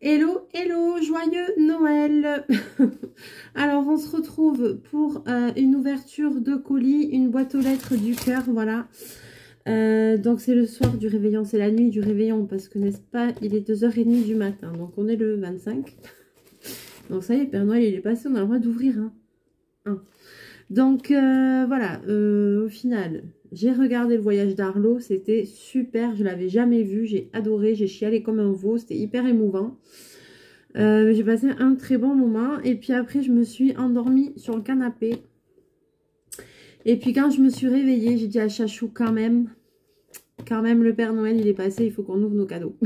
Hello, hello, joyeux Noël. Alors, on se retrouve pour une ouverture de colis, une boîte aux lettres du cœur, voilà. Donc, c'est le soir du réveillon, c'est la nuit du réveillon, parce que, n'est-ce pas, il est 2h30 du matin, donc on est le 25. Donc, ça y est, Père Noël, il est passé, on a le droit d'ouvrir un. Donc, voilà, au final, j'ai regardé le voyage d'Arlo, c'était super, je l'avais jamais vu, j'ai adoré, j'ai chialé comme un veau, c'était hyper émouvant. J'ai passé un très bon moment, et puis après, je me suis endormie sur le canapé. Et puis quand je me suis réveillée, j'ai dit à Chachou, quand même, le Père Noël, il est passé, il faut qu'on ouvre nos cadeaux.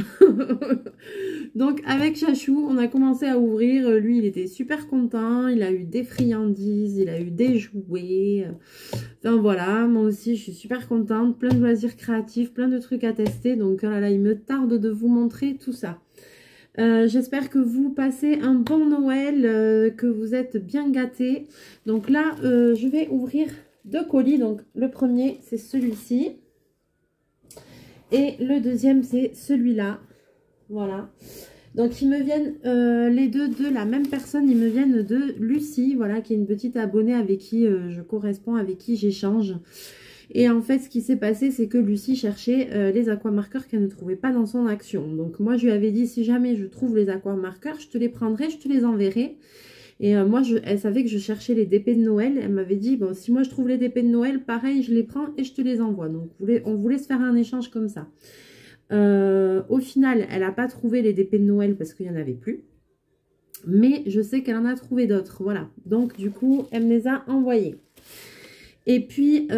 Donc, avec Chachou, on a commencé à ouvrir. Lui, il était super content. Il a eu des friandises, il a eu des jouets. Enfin, voilà. Moi aussi, je suis super contente. Plein de loisirs créatifs, plein de trucs à tester. Donc, oh là là, il me tarde de vous montrer tout ça. J'espère que vous passez un bon Noël, que vous êtes bien gâtés. Donc là, je vais ouvrir deux colis. Donc, le premier, c'est celui-ci. Et le deuxième, c'est celui-là. Voilà. Donc, ils me viennent, les deux de la même personne. Ils me viennent de Lucie, voilà, qui est une petite abonnée avec qui je corresponds, avec qui j'échange. Et en fait, ce qui s'est passé, c'est que Lucie cherchait les aquamarqueurs qu'elle ne trouvait pas dans son action. Donc, moi, je lui avais dit, si jamais je trouve les aquamarqueurs, je te les prendrai, je te les enverrai. Et moi, elle savait que je cherchais les DP de Noël. Elle m'avait dit, bon, si moi je trouve les DP de Noël, pareil, je les prends et je te les envoie. Donc, on voulait se faire un échange comme ça. Au final, elle n'a pas trouvé les DP de Noël parce qu'il n'y en avait plus. Mais je sais qu'elle en a trouvé d'autres. Voilà. Donc, du coup, elle me les a envoyés. Et puis,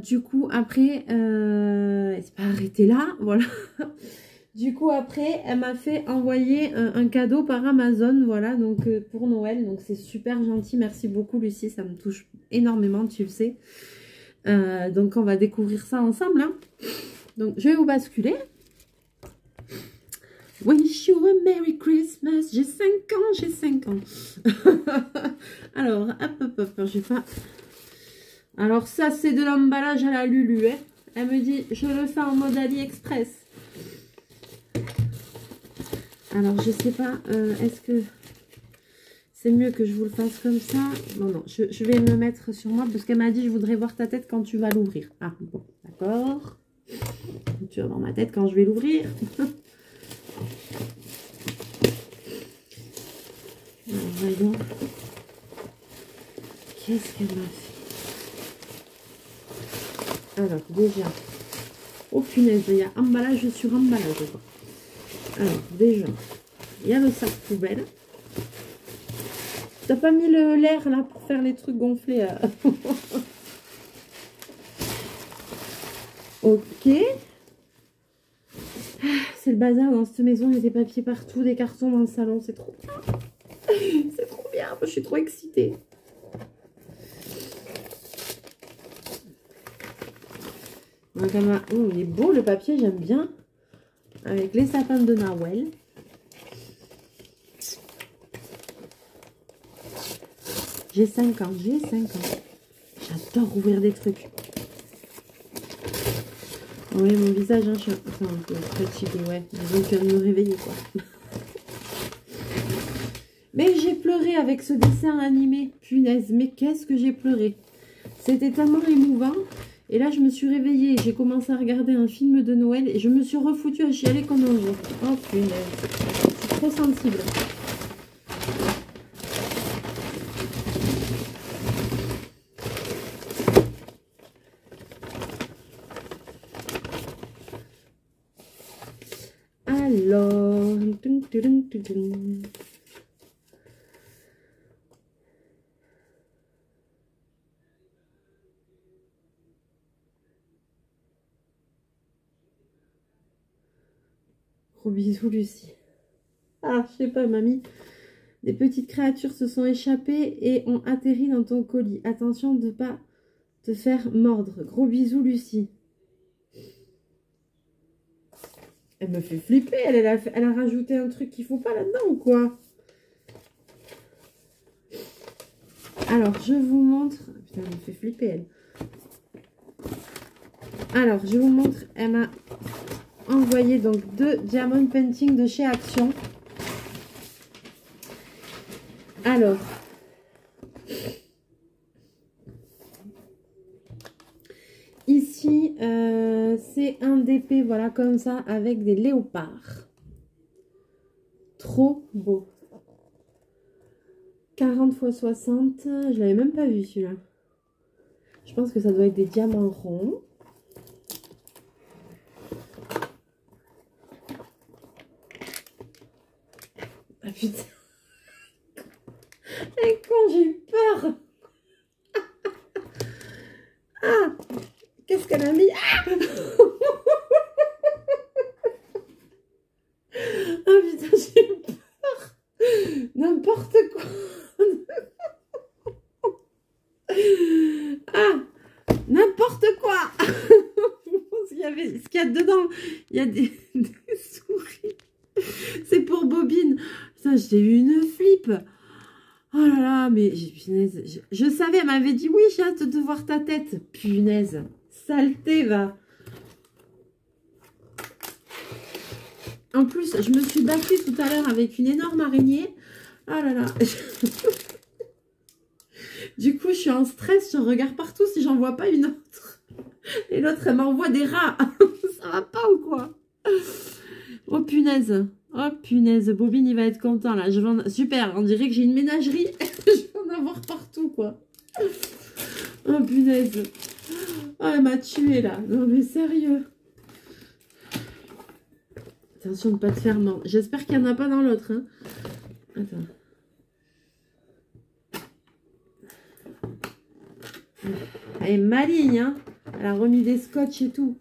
du coup, après, elle s'est pas arrêtée là. Voilà. Du coup, après, elle m'a fait envoyer un cadeau par Amazon, voilà, donc pour Noël. Donc, c'est super gentil. Merci beaucoup, Lucie. Ça me touche énormément, tu le sais. Donc, on va découvrir ça ensemble. Hein. Donc, je vais vous basculer. Wish you a Merry Christmas. J'ai 5 ans, j'ai 5 ans. Alors, hop, je vais pas... Alors, ça, c'est de l'emballage à la Lulu. Hein. Elle me dit, je le fais en mode AliExpress. Alors, je sais pas, est-ce que c'est mieux que je vous le fasse comme ça? Non, je vais me mettre sur moi parce qu'elle m'a dit, je voudrais voir ta tête quand tu vas l'ouvrir. Ah, bon, d'accord. Tu vas voir ma tête quand je vais l'ouvrir. Alors, voyons. Qu'est-ce qu'elle m'a fait? Alors, déjà. Oh, punaise, il y a emballage sur emballage, quoi. Alors, déjà, il y a le sac poubelle. T'as pas mis l'air là pour faire les trucs gonflés. Ok. C'est le bazar dans cette maison. Il y a des papiers partout, des cartons dans le salon. C'est trop bien. C'est trop bien. Je suis trop excitée. Donc, oh, il est beau le papier, j'aime bien. Avec les sapins de Noël. J'ai 5 ans, j'ai 5 ans. J'adore ouvrir des trucs. Oui, mon visage, hein, je suis un peu fatiguée, ouais. Disons que je viens de me réveiller, quoi. Mais j'ai pleuré avec ce dessin animé. Punaise, mais qu'est-ce que j'ai pleuré. C'était tellement émouvant. Et là, je me suis réveillée, j'ai commencé à regarder un film de Noël et je me suis refoutue à chialer comme un jour. Oh punaise, c'est trop sensible. Alors, gros bisous, Lucie. Ah, je sais pas, mamie. Des petites créatures se sont échappées et ont atterri dans ton colis. Attention de ne pas te faire mordre. Gros bisous, Lucie. Elle me fait flipper. Elle a rajouté un truc qu'il ne faut pas là-dedans ou quoi? Alors, je vous montre. Putain, elle me fait flipper, elle. Alors, je vous montre. Elle m'a envoyé donc 2 Diamond Painting de chez Action. Alors, ici, c'est un DP, voilà, comme ça, avec des léopards. Trop beau. 40 x 60, je l'avais même pas vu celui-là. Je pense que ça doit être des diamants ronds. Ah putain. Et quand j'ai eu peur. Ah, qu'est-ce qu'elle a mis? Ah, ah putain, j'ai eu peur. N'importe quoi. Ah, n'importe quoi. Ce qu'il y a dedans, il y a des souris. C'est pour Bobine. Ça, j'ai eu une flip. Oh là là, mais punaise, je savais, elle m'avait dit oui, j'ai hâte de voir ta tête. Punaise, saleté, va. En plus, je me suis battue tout à l'heure avec une énorme araignée. Oh là là. Du coup, je suis en stress, je regarde partout si j'en vois pas une autre. Et l'autre, elle m'envoie des rats. Ça va pas ou quoi? Oh punaise. Oh punaise. Bobine, il va être content là. Super, on dirait que j'ai une ménagerie. Je vais en avoir partout quoi. Oh punaise. Oh, elle m'a tué là. Non mais sérieux. Attention de ne pas te faire mordre. J'espère qu'il n'y en a pas dans l'autre. Hein. Attends. Elle est maligne, hein. Elle a remis des scotch et tout.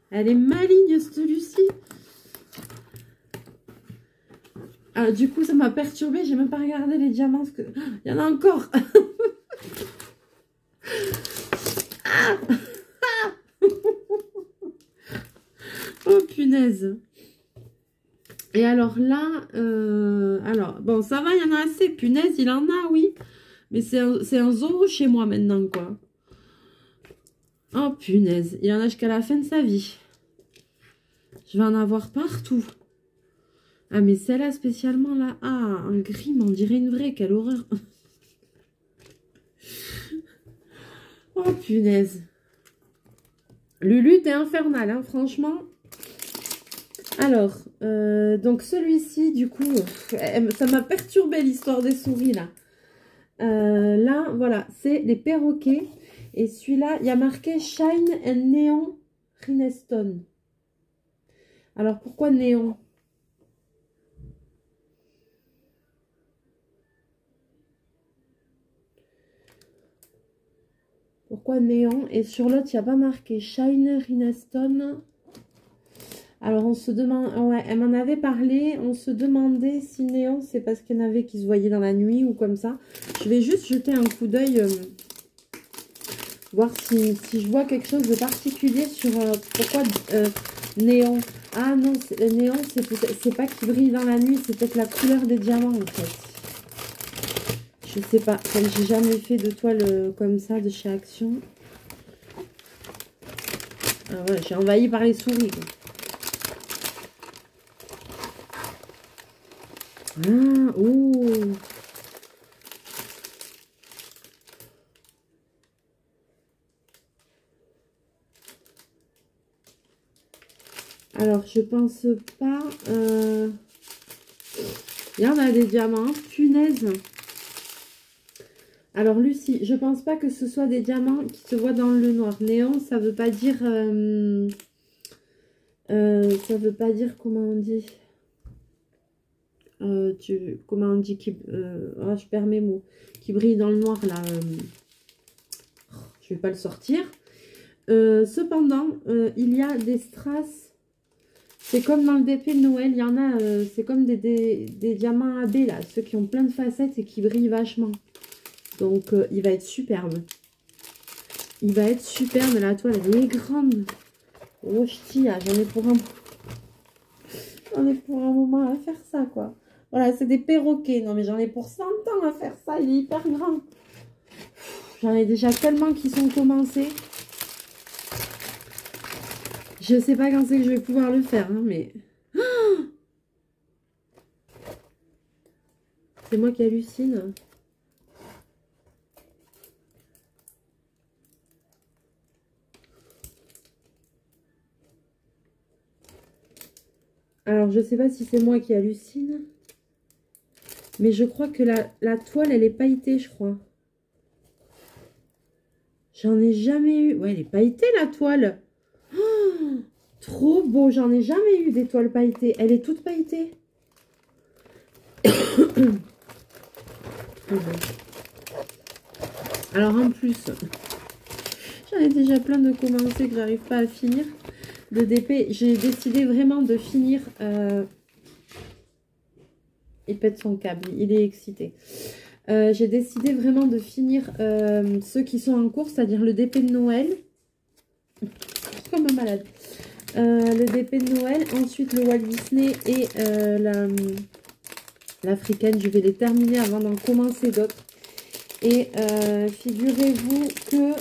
Elle est maligne, cette Lucie. Ah, du coup, ça m'a perturbée. J'ai même pas regardé les diamants. Parce que... Il y en a encore. Ah. Oh, punaise. Et alors là, alors, bon, ça va, il y en a assez. Punaise, il en a, oui. Mais c'est un zoo chez moi maintenant, quoi. Oh, punaise. Il y en a jusqu'à la fin de sa vie. Je vais en avoir partout. Ah, mais celle-là, spécialement, là. Ah, un gris, on dirait une vraie. Quelle horreur. Oh, punaise. Lulu, t'es infernal, hein, franchement. Alors, donc celui-ci, du coup, ça m'a perturbé l'histoire des souris, là. Là, voilà, c'est les perroquets. Et celui-là, il y a marqué Shine and Neon Rhinestone. Alors, pourquoi néon? Pourquoi néon? Et sur l'autre, il n'y a pas marqué Shine Rhinestone. Alors, on se demande... Ouais, elle m'en avait parlé. On se demandait si néon, c'est parce qu'il y en avait qui se voyaient dans la nuit ou comme ça. Je vais juste jeter un coup d'œil... voir si je vois quelque chose de particulier sur pourquoi néon. Ah non, néon, c'est pas qu'il brille dans la nuit, c'est peut-être la couleur des diamants en fait. Je sais pas, comme j'ai jamais fait de toile comme ça de chez Action. Ah ouais, j'ai envahi par les souris. Quoi. Ah, oh. Alors, je pense pas... Il y en a des diamants, punaise. Alors, Lucie, je pense pas que ce soit des diamants qui se voient dans le noir. Néon, ça veut pas dire... ça veut pas dire, comment on dit comment on dit qui... oh, je perds mes mots. Qui brille dans le noir, là. Je vais pas le sortir. Cependant, il y a des strass. C'est comme dans le DP de Noël, il y en a, c'est comme des diamants AB là, ceux qui ont plein de facettes et qui brillent vachement. Donc il va être superbe. Il va être superbe, la toile elle est grande. Oh j'en ai pour un moment à faire ça quoi. Voilà, c'est des perroquets. Non mais j'en ai pour 100 ans à faire ça, il est hyper grand. J'en ai déjà tellement qui sont commencés. Je sais pas quand c'est que je vais pouvoir le faire, hein, mais... C'est moi qui hallucine. Alors, je sais pas si c'est moi qui hallucine. Mais je crois que la toile, elle est pailletée, je crois. J'en ai jamais eu. Ouais, elle est pailletée, la toile. Oh, trop beau. J'en ai jamais eu des toiles pailletées. Elle est toute pailletée. Alors, en plus, j'en ai déjà plein de commencer que j'arrive pas à finir. De DP, j'ai décidé vraiment de finir... Il pète son câble, il est excité. J'ai décidé vraiment de finir ceux qui sont en cours, c'est-à-dire le DP de Noël. Je suis comme un malade. Le DP de Noël, ensuite le Walt Disney et l'Africaine. Je vais les terminer avant d'en commencer d'autres. Et figurez-vous que...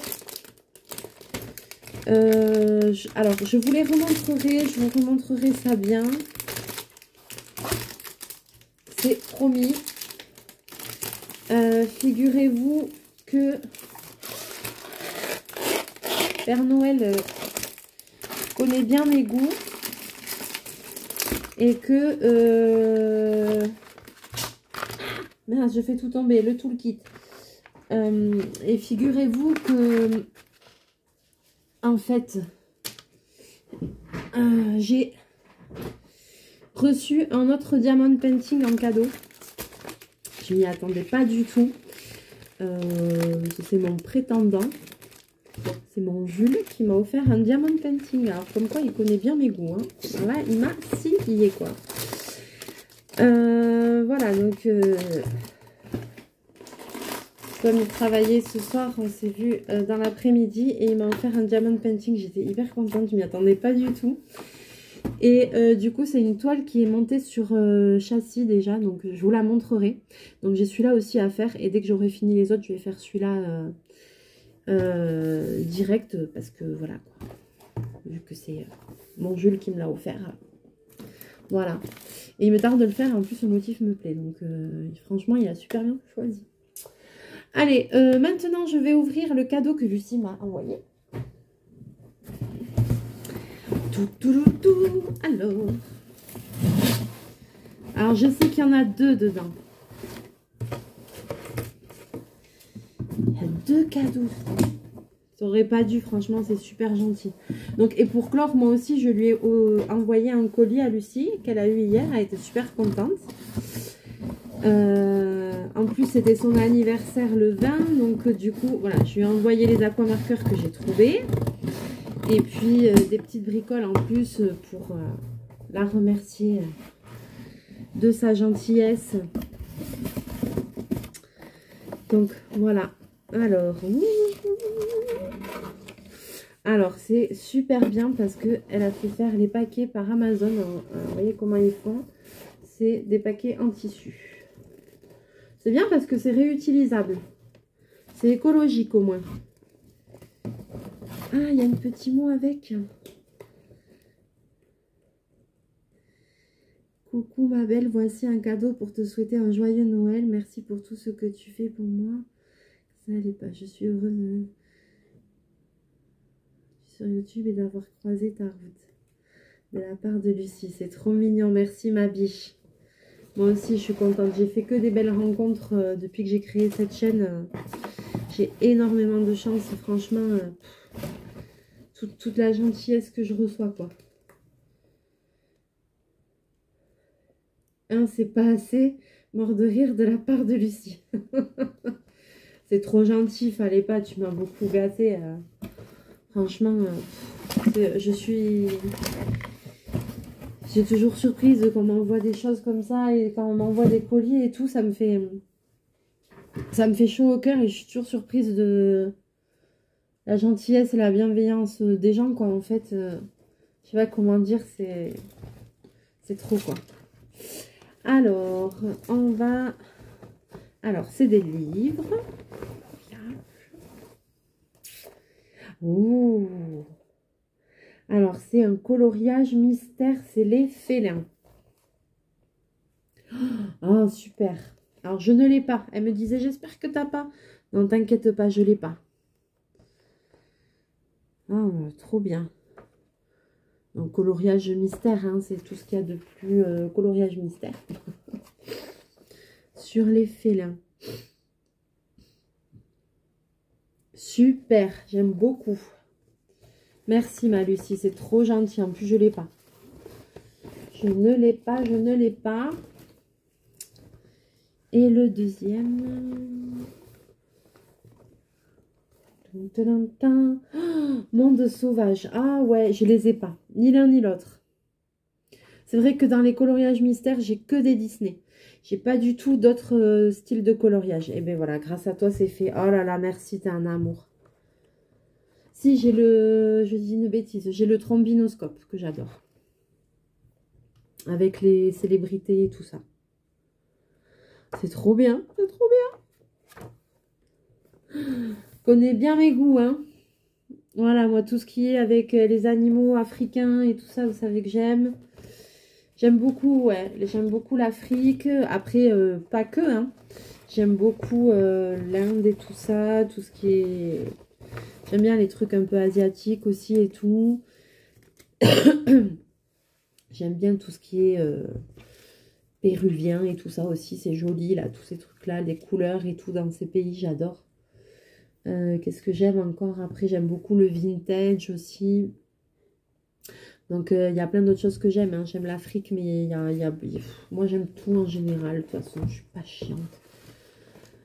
alors, je vous les remontrerai, je vous remontrerai ça bien. C'est promis. Figurez-vous que Père Noël connaît bien mes goûts et que... Mince, je fais tout tomber, le toolkit. Et figurez-vous que... En fait, j'ai reçu un autre diamond painting en cadeau. Je m'y attendais pas du tout. C'est mon prétendant. C'est mon Jules qui m'a offert un diamond painting. Alors, comme quoi, il connaît bien mes goûts. Hein. Alors là, il m'a signé, quoi. Voilà, donc... comme il travaillait ce soir, on s'est vu dans l'après-midi et il m'a offert un diamond painting. J'étais hyper contente, je m'y attendais pas du tout. Et du coup, c'est une toile qui est montée sur châssis déjà, donc je vous la montrerai. Donc j'ai celui-là aussi à faire et dès que j'aurai fini les autres, je vais faire celui-là direct parce que voilà, quoi. Vu que c'est mon Jules qui me l'a offert. Voilà. Et il me tarde de le faire, en plus le motif me plaît, donc franchement, il a super bien choisi. Allez, maintenant je vais ouvrir le cadeau que Lucie m'a envoyé. Tout. Alors, je sais qu'il y en a deux dedans. Il y a deux cadeaux. Ça aurait pas dû, franchement, c'est super gentil. Donc, et pour clore, moi aussi, je lui ai envoyé un colis à Lucie qu'elle a eu hier. Elle était super contente. En plus, c'était son anniversaire le 20. Donc, du coup, voilà, je lui ai envoyé les aquamarqueurs que j'ai trouvés. Et puis, des petites bricoles en plus pour la remercier de sa gentillesse. Donc, voilà. Alors, c'est super bien parce qu'elle a fait faire les paquets par Amazon. Vous voyez comment ils font? C'est des paquets en tissu. C'est bien parce que c'est réutilisable. C'est écologique au moins. Ah, il y a un petit mot avec. Coucou ma belle, voici un cadeau pour te souhaiter un joyeux Noël. Merci pour tout ce que tu fais pour moi. Ça allait pas, je suis heureuse sur YouTube et d'avoir croisé ta route. De la part de Lucie, c'est trop mignon. Merci ma biche. Moi aussi, je suis contente. J'ai fait que des belles rencontres depuis que j'ai créé cette chaîne. J'ai énormément de chance, franchement. Toute la gentillesse que je reçois, quoi. C'est pas assez, mort de rire de la part de Lucie. C'est trop gentil, fallait pas, tu m'as beaucoup gâté. Franchement, j'ai toujours surprise qu'on m'envoie des choses comme ça et quand on m'envoie des colis et tout, ça me fait chaud au cœur et je suis toujours surprise de la gentillesse et la bienveillance des gens, quoi. En fait, je sais pas comment dire, c'est trop, quoi. Alors, on va... Alors, c'est des livres. Oh. Alors, c'est un coloriage mystère, c'est les félins. Oh, super. Alors, je ne l'ai pas. Elle me disait, j'espère que t'as pas. Non, t'inquiète pas, je l'ai pas. Oh, trop bien. Donc, coloriage mystère, hein, c'est tout ce qu'il y a de plus coloriage mystère. Sur les félins. Super, j'aime beaucoup. Merci ma Lucie, c'est trop gentil. En plus, je ne l'ai pas. Je ne l'ai pas, je ne l'ai pas. Et le deuxième... Oh, Monde sauvage. Ah ouais, je les ai pas. Ni l'un ni l'autre. C'est vrai que dans les coloriages mystères, j'ai que des Disney. J'ai pas du tout d'autres styles de coloriage. Et bien voilà, grâce à toi, c'est fait. Oh là là, merci, t'es un amour. Si, j'ai le... Je dis une bêtise. J'ai le trombinoscope que j'adore. Avec les célébrités et tout ça. C'est trop bien. C'est trop bien. Je connais bien mes goûts, hein. Voilà, moi, tout ce qui est avec les animaux africains et tout ça, vous savez que j'aime. J'aime beaucoup, ouais. J'aime beaucoup l'Afrique. Après, pas que, hein. J'aime beaucoup l'Inde et tout ça. Tout ce qui est... J'aime bien les trucs un peu asiatiques aussi et tout. J'aime bien tout ce qui est péruvien et tout ça aussi. C'est joli, là, tous ces trucs-là. Les couleurs et tout dans ces pays, j'adore. Qu'est-ce que j'aime encore? Après, j'aime beaucoup le vintage aussi. Donc, il y a plein d'autres choses que j'aime. Hein. J'aime l'Afrique, mais moi, j'aime tout en général. De toute façon, je suis pas chiante.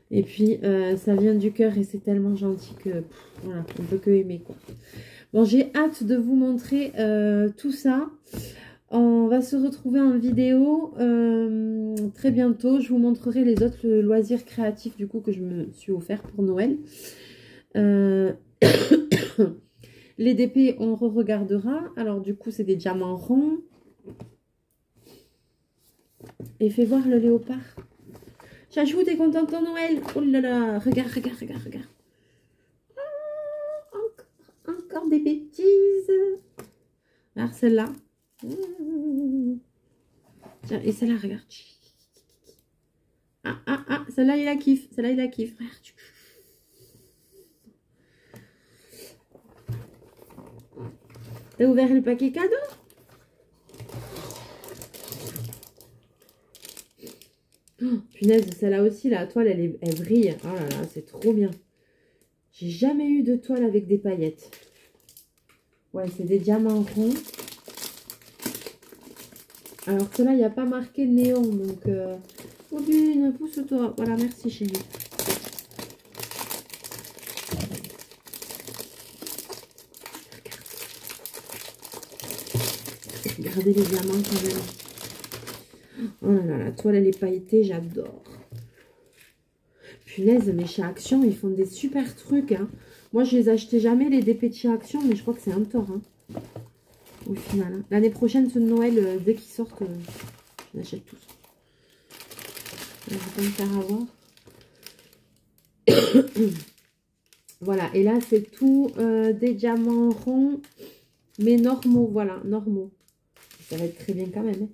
Et puis, ça vient du cœur et c'est tellement gentil que, voilà, on peut que aimer, quoi. Bon, j'ai hâte de vous montrer tout ça. On va se retrouver en vidéo très bientôt. Je vous montrerai les autres loisirs créatifs, du coup, que je me suis offert pour Noël. Les DP, on re-regardera. Alors, du coup, c'est des diamants ronds. Et fais voir le léopard. J'ajoute, t'es contente de Noël? Oh là là, regarde, regarde, regarde, regarde. Oh, encore des bêtises. Alors, celle-là. Tiens, et celle-là, regarde. Ah, ah, ah, celle-là, il la kiffe. Celle-là, il la kiffe. Regarde. T'as ouvert le paquet cadeau? Oh, punaise, celle-là aussi, la toile, elle brille. Oh là là, c'est trop bien. J'ai jamais eu de toile avec des paillettes. Ouais, c'est des diamants ronds. Alors que là, il n'y a pas marqué néon. Donc, Aubine, pousse-toi. Voilà, merci chérie. Regardez les diamants quand même. Oh là là, la toile, elle est pailletée, j'adore. Punaise, mais chez Action, ils font des super trucs. Hein. Moi, je les achetais jamais, les DP de chez Action, mais je crois que c'est un tort. Hein, au final. Hein. L'année prochaine, ce Noël, dès qu'ils sortent, je l'achète tous. Je vais pas me faire avoir. Voilà, et là, c'est tout des diamants ronds, mais normaux. Voilà, normaux. Ça va être très bien quand même. Hein.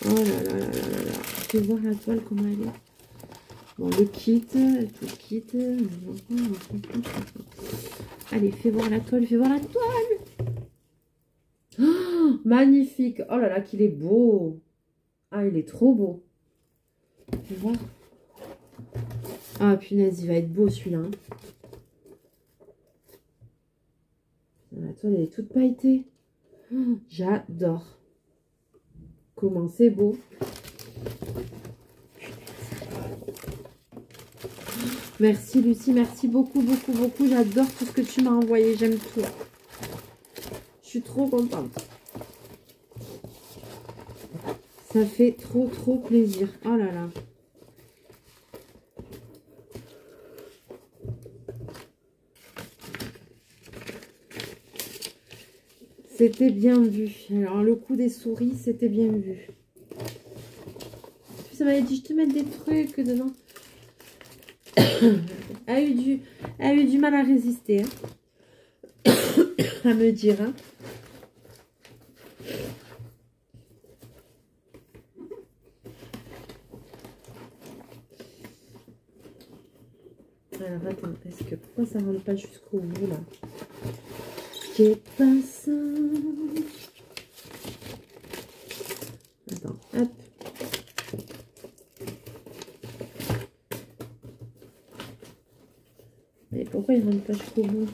Oh là là là là là là. Je vais voir la toile, comment elle est. Bon, le kit, tout le kit. Allez, fais voir la toile, fais voir la toile. Oh, magnifique. Oh là là, qu'il est beau. Ah, il est trop beau. Fais voir. Ah, punaise, il va être beau celui-là. Hein. La toile, elle est toute pailletée. Oh, j'adore. Comment c'est beau. Merci Lucie, merci beaucoup, beaucoup, beaucoup. J'adore tout ce que tu m'as envoyé, j'aime tout. Je suis trop contente. Ça fait trop, trop plaisir. Oh là là. C'était bien vu. Alors, le coup des souris, c'était bien vu. Ça m'avait dit, je te mets des trucs dedans. Elle a eu du mal à résister. Hein. À me dire. Hein. Alors, attends, parce que pourquoi ça ne rentre pas jusqu'au bout, là? j'ai pas ça. Attends, hop. Mais pourquoi il rentre pas jusqu'au bout?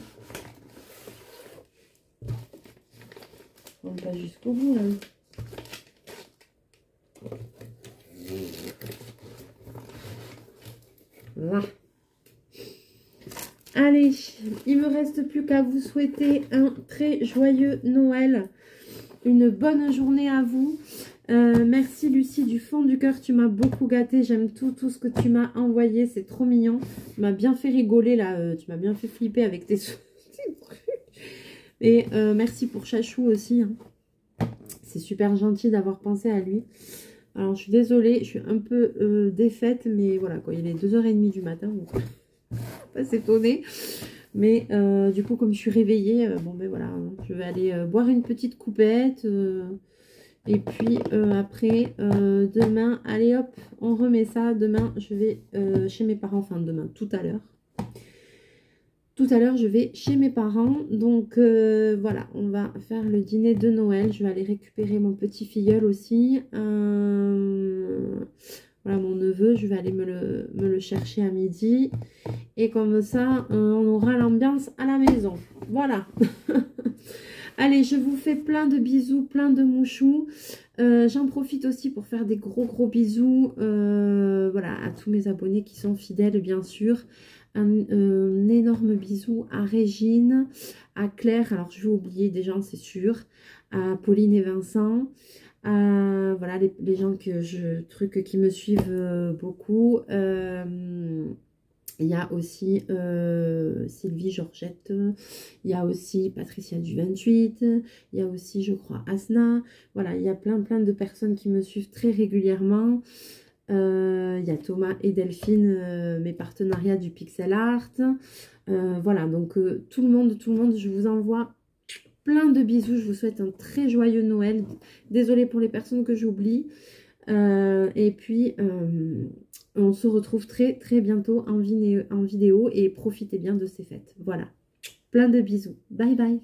Il rentre pas jusqu'au bout, là. Voilà. Allez, il me reste plus qu'à vous souhaiter un très joyeux Noël. Une bonne journée à vous. Merci Lucie du fond du cœur, tu m'as beaucoup gâtée. J'aime tout ce que tu m'as envoyé, c'est trop mignon. Tu m'as bien fait rigoler là, tu m'as bien fait flipper avec tes trucs. Et merci pour Chachou aussi. Hein. C'est super gentil d'avoir pensé à lui. Alors je suis désolée, je suis un peu défaite, mais voilà quoi, il est 2h30 du matin, donc pas s'étonner. Mais du coup, comme je suis réveillée, bon ben voilà, hein, je vais aller boire une petite coupette. Et puis après, demain, allez hop, on remet ça. Demain, je vais chez mes parents, enfin demain, tout à l'heure. Tout à l'heure, je vais chez mes parents. Donc voilà, on va faire le dîner de Noël. Je vais aller récupérer mon petit filleul aussi. Voilà, mon neveu, je vais aller me le chercher à midi. Et comme ça, on aura l'ambiance à la maison. Voilà. Allez, je vous fais plein de bisous, plein de mouchous. J'en profite aussi pour faire des gros bisous voilà, à tous mes abonnés qui sont fidèles, bien sûr. Un énorme bisou à Régine, à Claire, alors je vais oublier des gens, c'est sûr, à Pauline et Vincent. Voilà, les gens qui me suivent beaucoup. Il y a aussi Sylvie Georgette, il y a aussi Patricia du 28, il y a aussi, je crois, Asna. Voilà, il y a plein de personnes qui me suivent très régulièrement. Il y a Thomas et Delphine, mes partenariats du pixel art. Voilà, donc tout le monde, je vous envoie plein de bisous. Je vous souhaite un très joyeux Noël. Désolée pour les personnes que j'oublie. Et puis, on se retrouve très bientôt en vidéo et profitez bien de ces fêtes. Voilà, plein de bisous. Bye bye.